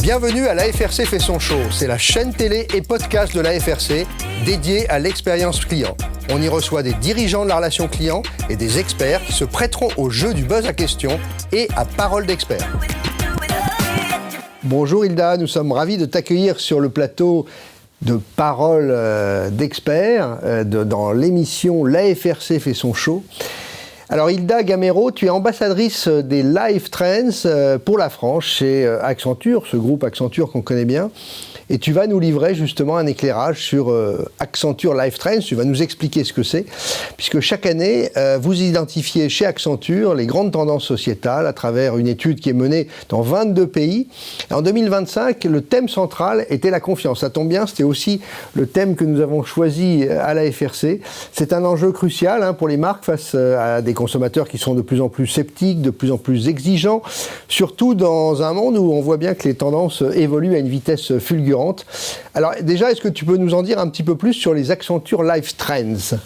Bienvenue à l'AFRC fait son show. C'est la chaîne télé et podcast de l'AFRC dédiée à l'expérience client. On y reçoit des dirigeants de la relation client et des experts qui se prêteront au jeu du buzz à question et à parole d'expert. Bonjour Hilda, nous sommes ravis de t'accueillir sur le plateau de parole d'experts dans l'émission l'AFRC fait son show. Alors Hilda Gamero, tu es ambassadrice des Live Trends pour la France chez Accenture, ce groupe Accenture qu'on connaît bien. Et tu vas nous livrer justement un éclairage sur Accenture Live Trends. Tu vas nous expliquer ce que c'est, puisque chaque année, vous identifiez chez Accenture les grandes tendances sociétales à travers une étude qui est menée dans 22 pays. Et en 2025, le thème central était la confiance. Ça tombe bien, c'était aussi le thème que nous avons choisi à la FRC. C'est un enjeu crucial pour les marques face à des consommateurs qui sont de plus en plus sceptiques, de plus en plus exigeants, surtout dans un monde où on voit bien que les tendances évoluent à une vitesse fulgurante. Alors déjà, est-ce que tu peux nous en dire un petit peu plus sur les Accenture Live Trends ?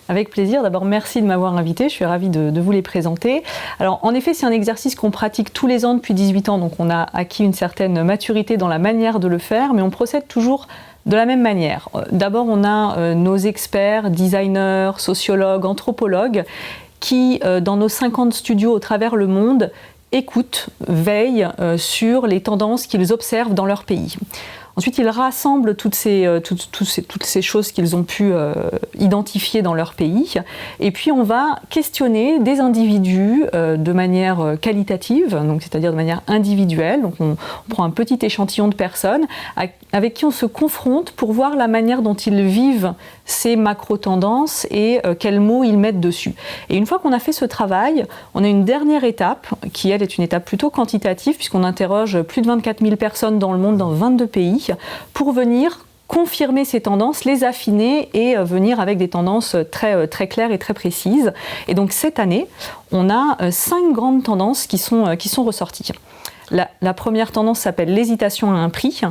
Avec plaisir. D'abord, merci de m'avoir invité. Je suis ravie de vous les présenter. Alors, en effet, c'est un exercice qu'on pratique tous les ans depuis 18 ans. Donc, on a acquis une certaine maturité dans la manière de le faire, mais on procède toujours de la même manière. D'abord, on a nos experts, designers, sociologues, anthropologues, qui, dans nos 50 studios au travers le monde, écoutent, veillent sur les tendances qu'ils observent dans leur pays. Ensuite, ils rassemblent toutes ces choses qu'ils ont pu identifier dans leur pays. Et puis, on va questionner des individus de manière qualitative, donc, c'est-à-dire de manière individuelle. Donc, on prend un petit échantillon de personnes avec qui on se confronte pour voir la manière dont ils vivent ces macro-tendances et quels mots ils mettent dessus. Et une fois qu'on a fait ce travail, on a une dernière étape qui, elle, est une étape plutôt quantitative puisqu'on interroge plus de 24 000 personnes dans le monde, dans 22 pays, pour venir confirmer ces tendances, les affiner et venir avec des tendances très, très claires et très précises. Et donc cette année, on a 5 grandes tendances qui sont ressorties. La première tendance s'appelle l'hésitation à un prix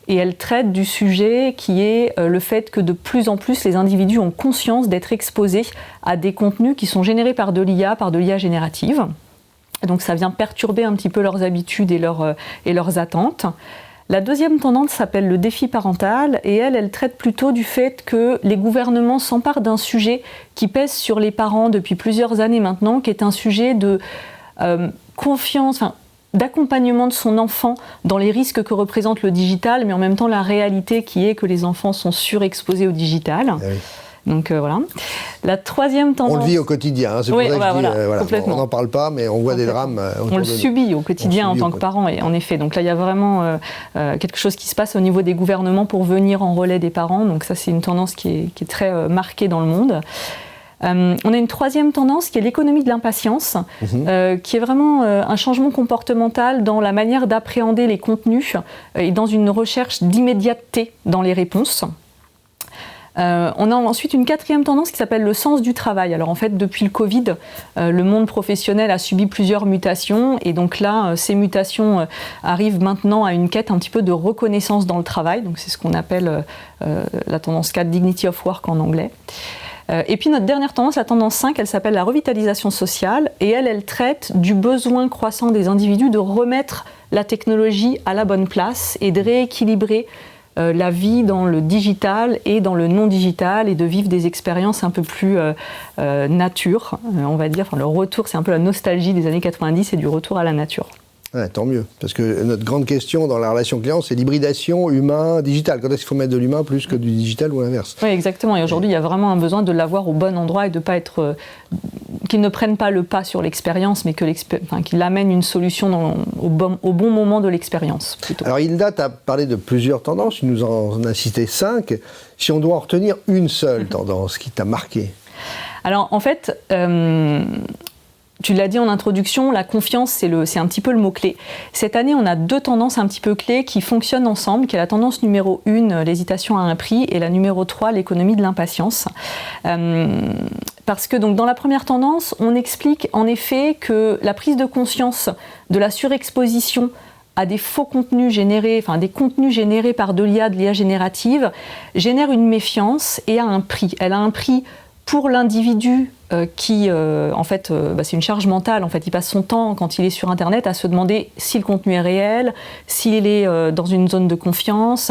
et elle traite du sujet qui est le fait que de plus en plus les individus ont conscience d'être exposés à des contenus qui sont générés par de l'IA générative. Donc ça vient perturber un petit peu leurs habitudes et leurs attentes. La deuxième tendance s'appelle le défi parental et elle traite plutôt du fait que les gouvernements s'emparent d'un sujet qui pèse sur les parents depuis plusieurs années maintenant, qui est un sujet de confiance, d'accompagnement de son enfant dans les risques que représente le digital, mais en même temps la réalité qui est que les enfants sont surexposés au digital. Ah oui. Donc voilà. La troisième tendance... On le vit au quotidien, c'est pour ça que je dis, on n'en parle pas, mais on voit des drames. On le subit au quotidien en tant que parent, et en effet. Donc là, il y a vraiment quelque chose qui se passe au niveau des gouvernements pour venir en relais des parents. Donc ça, c'est une tendance qui est très marquée dans le monde. On a une troisième tendance qui est l'économie de l'impatience, qui est vraiment un changement comportemental dans la manière d'appréhender les contenus et dans une recherche d'immédiateté dans les réponses. On a ensuite une quatrième tendance qui s'appelle le sens du travail. Alors en fait, depuis le Covid, le monde professionnel a subi plusieurs mutations et donc là, ces mutations arrivent maintenant à une quête un petit peu de reconnaissance dans le travail. Donc c'est ce qu'on appelle la tendance 4, Dignity of Work en anglais. Et puis notre dernière tendance, la tendance 5, elle s'appelle la revitalisation sociale et elle traite du besoin croissant des individus de remettre la technologie à la bonne place et de rééquilibrer la vie dans le digital et dans le non-digital et de vivre des expériences un peu plus nature, on va dire. Enfin, le retour, c'est un peu la nostalgie des années 90 et du retour à la nature. Ouais, tant mieux, parce que notre grande question dans la relation client, c'est l'hybridation humain-digital. Quand est-ce qu'il faut mettre de l'humain plus que du digital ou l'inverse ? Oui, exactement. Et aujourd'hui, il y a vraiment un besoin de l'avoir au bon endroit et de ne pas être... qu'ils ne prennent pas le pas sur l'expérience, mais qu'ils amènent une solution au bon moment de l'expérience. Plutôt. Alors Hilda, tu as parlé de plusieurs tendances, tu nous en as cité 5. Si on doit en retenir une seule tendance qui t'a marqué ? Alors en fait... tu l'as dit en introduction, la confiance, c'est un petit peu le mot-clé. Cette année, on a 2 tendances un petit peu clés qui fonctionnent ensemble, qui est la tendance numéro 1, l'hésitation à un prix, et la numéro 3, l'économie de l'impatience. Parce que donc, dans la première tendance, on explique en effet que la prise de conscience de la surexposition à des faux contenus générés, des contenus générés par de l'IA générative, génère une méfiance et a un prix. Elle a un prix pour l'individu en fait, c'est une charge mentale. En fait, il passe son temps, quand il est sur Internet, à se demander si le contenu est réel, s'il est dans une zone de confiance,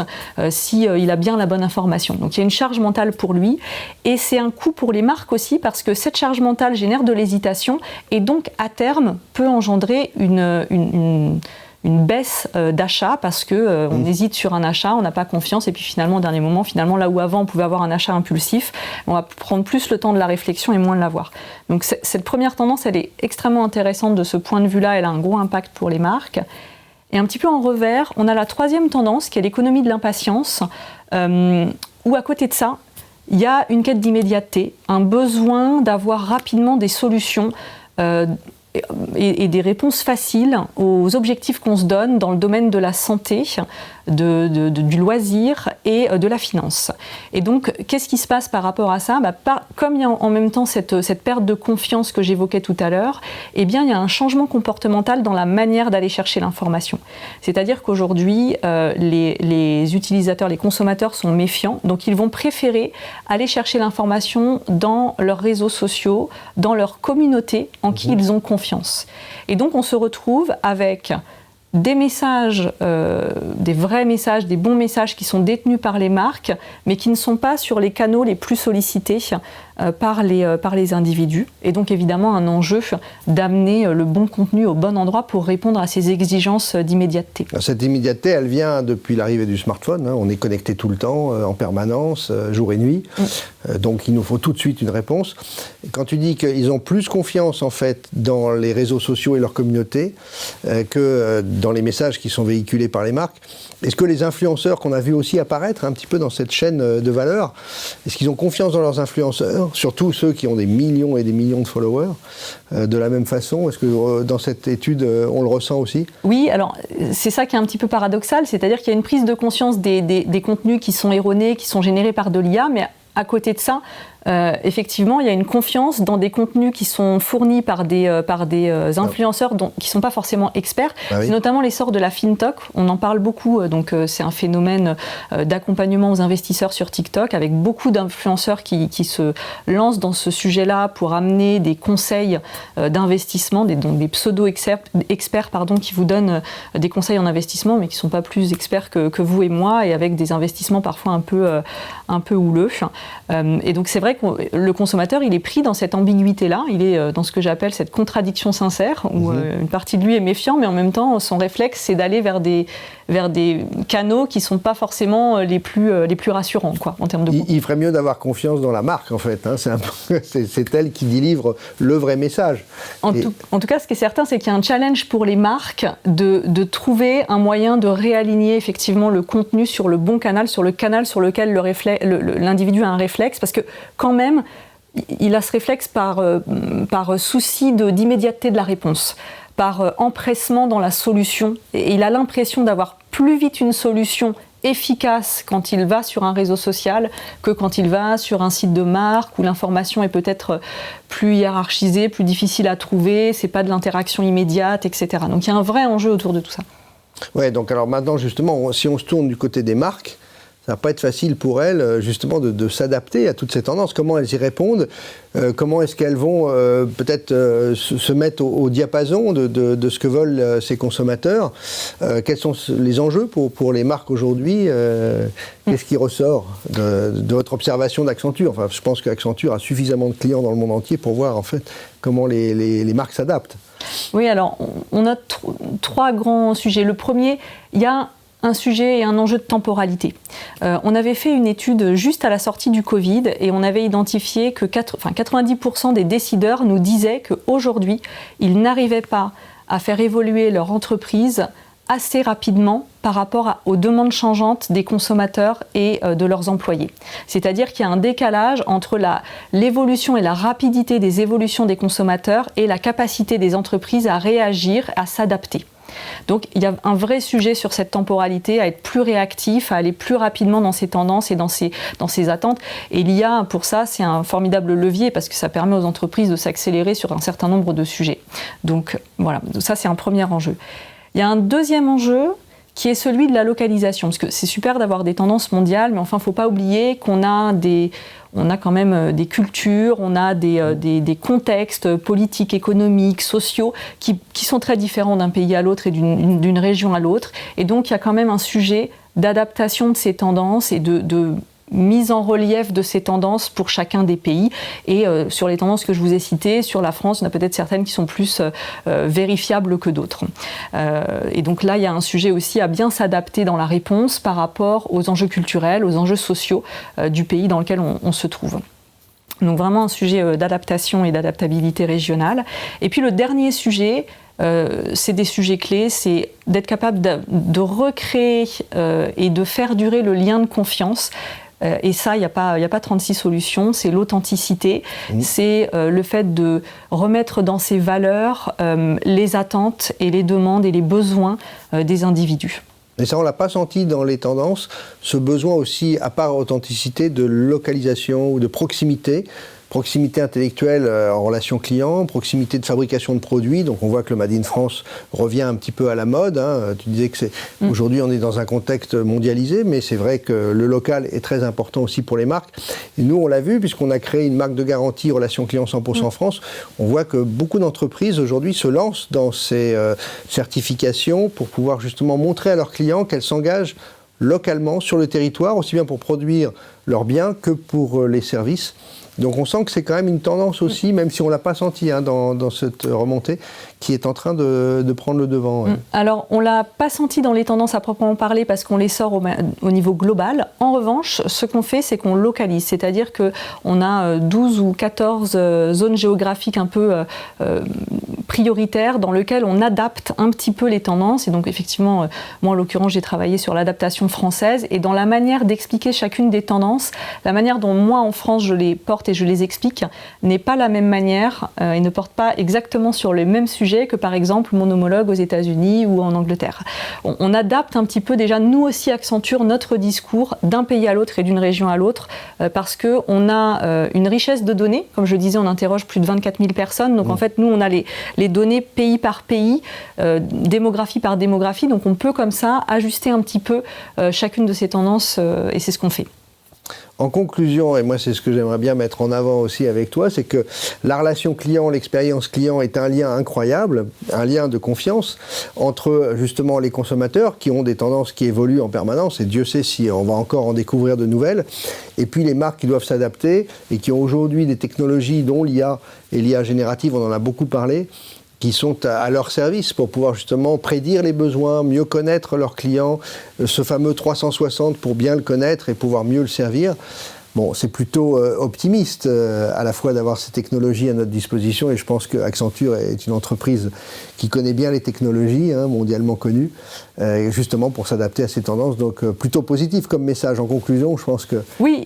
s'il a bien la bonne information. Donc il y a une charge mentale pour lui. Et c'est un coût pour les marques aussi, parce que cette charge mentale génère de l'hésitation et donc, à terme, peut engendrer une baisse d'achat parce qu'on hésite sur un achat, on n'a pas confiance et puis finalement au dernier moment, là où avant on pouvait avoir un achat impulsif, on va prendre plus le temps de la réflexion et moins de l'avoir. Donc cette première tendance, elle est extrêmement intéressante de ce point de vue-là, elle a un gros impact pour les marques. Et un petit peu en revers, on a la troisième tendance qui est l'économie de l'impatience, où à côté de ça, il y a une quête d'immédiateté, un besoin d'avoir rapidement des solutions et des réponses faciles aux objectifs qu'on se donne dans le domaine de la santé, du loisir et de la finance. Et donc, qu'est-ce qui se passe par rapport à ça ? Comme il y a en même temps cette perte de confiance que j'évoquais tout à l'heure, eh bien, il y a un changement comportemental dans la manière d'aller chercher l'information. C'est-à-dire qu'aujourd'hui, les utilisateurs, les consommateurs sont méfiants, donc ils vont préférer aller chercher l'information dans leurs réseaux sociaux, dans leur communauté en qui ils ont confiance. Et donc, on se retrouve avec des messages, des vrais messages, des bons messages qui sont détenus par les marques, mais qui ne sont pas sur les canaux les plus sollicités par les individus. Et donc évidemment un enjeu d'amener le bon contenu au bon endroit pour répondre à ces exigences d'immédiateté. Cette immédiateté, elle vient depuis l'arrivée du smartphone. On est connecté tout le temps, en permanence, jour et nuit. Donc il nous faut tout de suite une réponse. Et quand tu dis qu'ils ont plus confiance en fait dans les réseaux sociaux et leur communauté que dans les messages qui sont véhiculés par les marques, est-ce que les influenceurs qu'on a vu aussi apparaître un petit peu dans cette chaîne de valeur, est-ce qu'ils ont confiance dans leurs influenceurs, surtout ceux qui ont des millions et des millions de followers, de la même façon? Est-ce que dans cette étude, on le ressent aussi? Oui, alors c'est ça qui est un petit peu paradoxal, c'est-à-dire qu'il y a une prise de conscience des contenus qui sont erronés, qui sont générés par de l'IA, mais à côté de ça, effectivement, il y a une confiance dans des contenus qui sont fournis par des influenceurs qui ne sont pas forcément experts. Ah oui. C'est notamment l'essor de la FinTok. On en parle beaucoup. Donc, c'est un phénomène d'accompagnement aux investisseurs sur TikTok avec beaucoup d'influenceurs qui se lancent dans ce sujet-là pour amener des conseils d'investissement, donc des pseudo-experts qui vous donnent des conseils en investissement, mais qui ne sont pas plus experts que vous et moi, et avec des investissements parfois un peu houleux. Et donc, c'est vrai que le consommateur, il est pris dans cette ambiguïté-là, il est dans ce que j'appelle cette contradiction sincère, où une partie de lui est méfiant, mais en même temps, son réflexe, c'est d'aller vers des canaux qui ne sont pas forcément les plus rassurants, quoi, en termes de coût. Il ferait mieux d'avoir confiance dans la marque, en fait. Hein. C'est elle qui délivre le vrai message. En tout cas, ce qui est certain, c'est qu'il y a un challenge pour les marques de trouver un moyen de réaligner effectivement le contenu sur le bon canal, sur le canal sur lequel l'individu a un réflexe, parce que quand même, il a ce réflexe par souci d'immédiateté de la réponse, par empressement dans la solution. Et il a l'impression d'avoir plus vite une solution efficace quand il va sur un réseau social que quand il va sur un site de marque où l'information est peut-être plus hiérarchisée, plus difficile à trouver, c'est pas de l'interaction immédiate, etc. Donc il y a un vrai enjeu autour de tout ça. Ouais, donc alors maintenant justement, si on se tourne du côté des marques, ça va pas être facile pour elles, justement, de s'adapter à toutes ces tendances. Comment elles y répondent? Comment est-ce qu'elles vont peut-être se mettre au diapason de ce que veulent ces consommateurs? Quels sont les enjeux pour les marques aujourd'hui? Qu'est-ce qui ressort de votre observation d'Accenture? Enfin, je pense qu'Accenture a suffisamment de clients dans le monde entier pour voir, en fait, comment les marques s'adaptent. Oui, alors, on a trois grands sujets. Le premier, il y a un sujet et un enjeu de temporalité. On avait fait une étude juste à la sortie du Covid et on avait identifié que 90% des décideurs nous disaient qu'aujourd'hui, ils n'arrivaient pas à faire évoluer leur entreprise assez rapidement par rapport aux demandes changeantes des consommateurs et de leurs employés. C'est-à-dire qu'il y a un décalage entre l'évolution et la rapidité des évolutions des consommateurs et la capacité des entreprises à réagir, à s'adapter. Donc il y a un vrai sujet sur cette temporalité, à être plus réactif, à aller plus rapidement dans ces tendances et dans ces attentes. Et l'IA, pour ça, c'est un formidable levier parce que ça permet aux entreprises de s'accélérer sur un certain nombre de sujets. Donc voilà, ça c'est un premier enjeu. Il y a un deuxième enjeu qui est celui de la localisation. Parce que c'est super d'avoir des tendances mondiales, mais enfin, il ne faut pas oublier qu'on a quand même des cultures, on a des contextes politiques, économiques, sociaux qui sont très différents d'un pays à l'autre et d'une région à l'autre. Et donc, il y a quand même un sujet d'adaptation de ces tendances et de mise en relief de ces tendances pour chacun des pays. Et sur les tendances que je vous ai citées, sur la France, on a peut-être certaines qui sont plus vérifiables que d'autres. Et donc là, il y a un sujet aussi à bien s'adapter dans la réponse par rapport aux enjeux culturels, aux enjeux sociaux du pays dans lequel on se trouve. Donc vraiment un sujet d'adaptation et d'adaptabilité régionale. Et puis le dernier sujet, c'est des sujets clés, c'est d'être capable de recréer et de faire durer le lien de confiance. Et ça, il n'y a pas 36 solutions, c'est l'authenticité, c'est le fait de remettre dans ses valeurs les attentes et les demandes et les besoins des individus. Et ça, on ne l'a pas senti dans les tendances, ce besoin aussi, à part authenticité, de localisation ou de proximité. Proximité intellectuelle en relation client, proximité de fabrication de produits. Donc on voit que le Made in France revient un petit peu à la mode. Tu disais que aujourd'hui on est dans un contexte mondialisé, mais c'est vrai que le local est très important aussi pour les marques. Et nous on l'a vu puisqu'on a créé une marque de garantie relation client 100% France. On voit que beaucoup d'entreprises aujourd'hui se lancent dans ces certifications pour pouvoir justement montrer à leurs clients qu'elles s'engagent localement sur le territoire, aussi bien pour produire leurs biens que pour les services. Donc on sent que c'est quand même une tendance aussi, même si on ne l'a pas senti dans cette remontée, qui est en train de prendre le devant. Ouais. Alors on ne l'a pas senti dans les tendances à proprement parler parce qu'on les sort au niveau global. En revanche, ce qu'on fait, c'est qu'on localise. C'est-à-dire qu'on a 12 ou 14 zones géographiques un peu prioritaires dans lesquelles on adapte un petit peu les tendances. Et donc effectivement, moi en l'occurrence, j'ai travaillé sur l'adaptation française. Et dans la manière d'expliquer chacune des tendances, la manière dont moi en France je les porte et je les explique n'est pas la même manière et ne porte pas exactement sur le même sujet que par exemple mon homologue aux États-Unis ou en Angleterre. On adapte un petit peu déjà, nous aussi Accenture, notre discours d'un pays à l'autre et d'une région à l'autre parce qu'on a une richesse de données. Comme je disais, on interroge plus de 24 000 personnes. Donc en fait, nous, on a les données pays par pays, démographie par démographie. Donc on peut comme ça ajuster un petit peu chacune de ces tendances et c'est ce qu'on fait. En conclusion, et moi c'est ce que j'aimerais bien mettre en avant aussi avec toi, c'est que la relation client, l'expérience client est un lien incroyable, un lien de confiance entre justement les consommateurs qui ont des tendances qui évoluent en permanence, et Dieu sait si on va encore en découvrir de nouvelles, et puis les marques qui doivent s'adapter et qui ont aujourd'hui des technologies dont l'IA et l'IA générative, on en a beaucoup parlé, qui sont à leur service pour pouvoir justement prédire les besoins, mieux connaître leurs clients, ce fameux 360 pour bien le connaître et pouvoir mieux le servir. Bon, c'est plutôt optimiste à la fois d'avoir ces technologies à notre disposition et je pense que Accenture est une entreprise qui connaît bien les technologies, mondialement connues, justement pour s'adapter à ces tendances. Donc plutôt positif comme message. En conclusion, je pense que... Oui,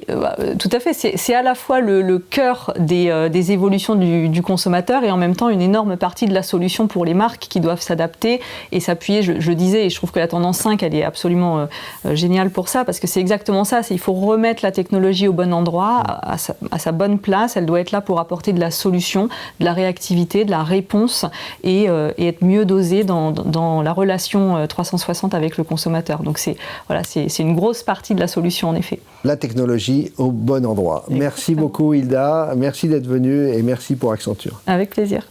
tout à fait. C'est à la fois le cœur des évolutions du consommateur et en même temps une énorme partie de la solution pour les marques qui doivent s'adapter et s'appuyer. Je disais, et je trouve que la tendance 5, elle est absolument géniale pour ça parce que c'est exactement ça. Il faut remettre la technologie au bon endroit, à sa bonne place. Elle doit être là pour apporter de la solution, de la réactivité, de la réponse et être mieux dosée dans la relation 360 avec le consommateur. Donc c'est une grosse partie de la solution en effet. La technologie au bon endroit. Exactement. Merci beaucoup Hilda, merci d'être venue et merci pour Accenture. Avec plaisir.